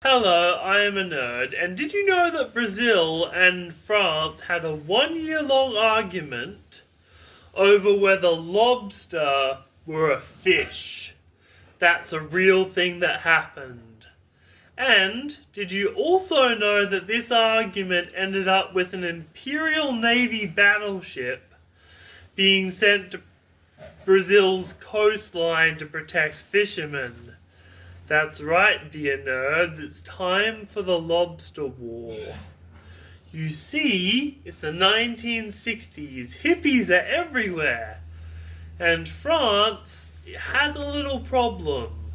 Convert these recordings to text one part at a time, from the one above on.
Hello, I am a nerd, and did you know that Brazil and France had a 1 year long argument over whether lobster were a fish? That's a real thing that happened. And did you also know that this argument ended up with an Imperial Navy battleship being sent to Brazil's coastline to protect fishermen? That's right, dear nerds, it's time for the lobster war. You see, it's the 1960s, hippies are everywhere, and France has a little problem.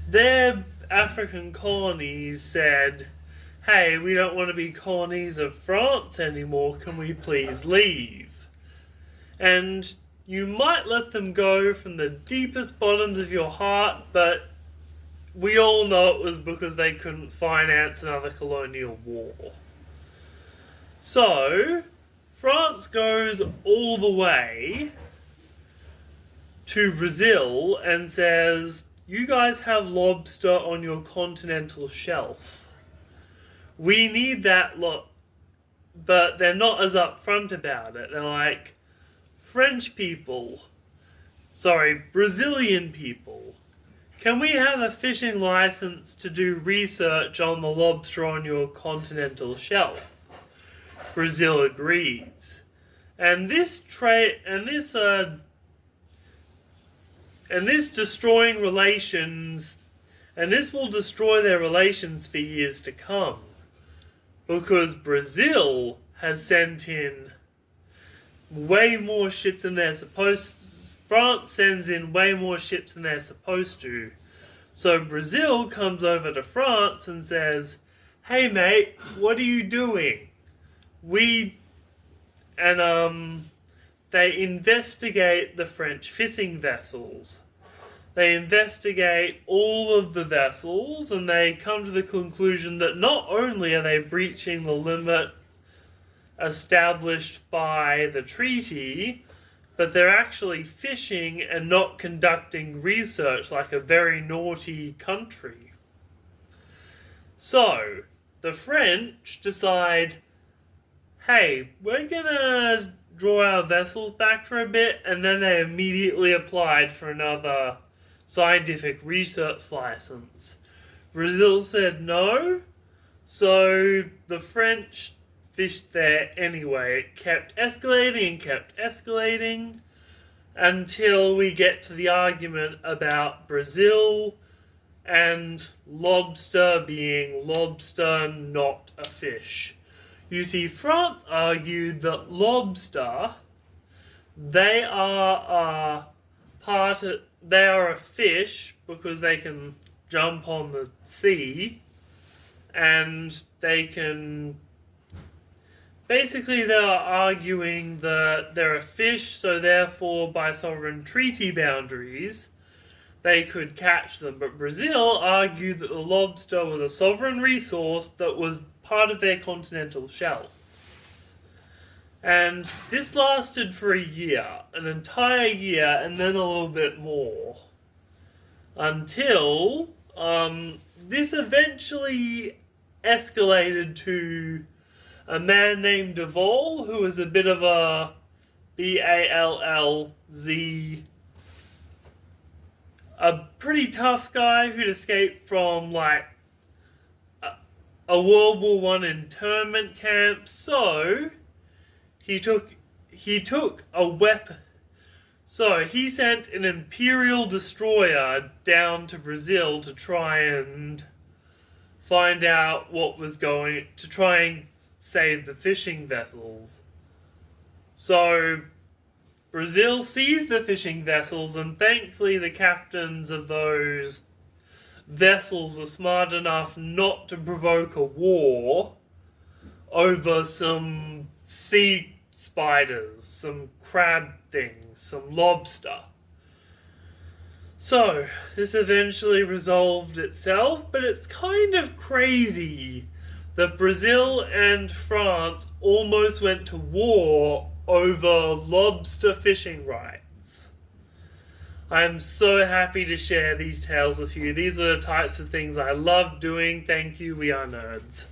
Their African colonies said, hey, we don't want to be colonies of France anymore, can we please leave? And you might let them go from the deepest bottoms of your heart, but we all know it was because they couldn't finance another colonial war. So, France goes all the way to Brazil and says, you guys have lobster on your continental shelf. We need that lot. But they're not as upfront about it. They're like, Brazilian people, can we have a fishing license to do research on the lobster on your continental shelf? Brazil agrees. And this destroying relations, and this will destroy their relations for years to come. Because Brazil has sent in way more ships than they're supposed to. France sends in way more ships than they're supposed to. So Brazil comes over to France and says, hey mate, what are you doing? They investigate the French fishing vessels. They investigate all of the vessels and they come to the conclusion that not only are they breaching the limit established by the treaty, but they're actually fishing and not conducting research like a very naughty country. So, the French decide, hey, we're gonna draw our vessels back for a bit, and then they immediately applied for another scientific research license. Brazil said no, so the French fished there anyway. It kept escalating until we get to the argument about Brazil and lobster being lobster, not a fish. You see, France argued that lobster, they are a fish because they can jump on the sea and they can. Basically, they're arguing that they're a fish, so therefore, by sovereign treaty boundaries, they could catch them. But Brazil argued that the lobster was a sovereign resource that was part of their continental shelf. And this lasted for a year, an entire year, and then a little bit more. Until this eventually escalated to a man named Devol, who was a bit of a Ballz, a pretty tough guy who'd escaped from like a World War I internment camp. So he took a weapon. So he sent an Imperial destroyer down to Brazil to try and find out what was to try and save the fishing vessels. So Brazil seized the fishing vessels, and thankfully the captains of those vessels are smart enough not to provoke a war over some sea spiders, some crab things, some lobster. So this eventually resolved itself, but it's kind of crazy that Brazil and France almost went to war over lobster fishing rights. I'm so happy to share these tales with you. These are the types of things I love doing. Thank you, we are nerds.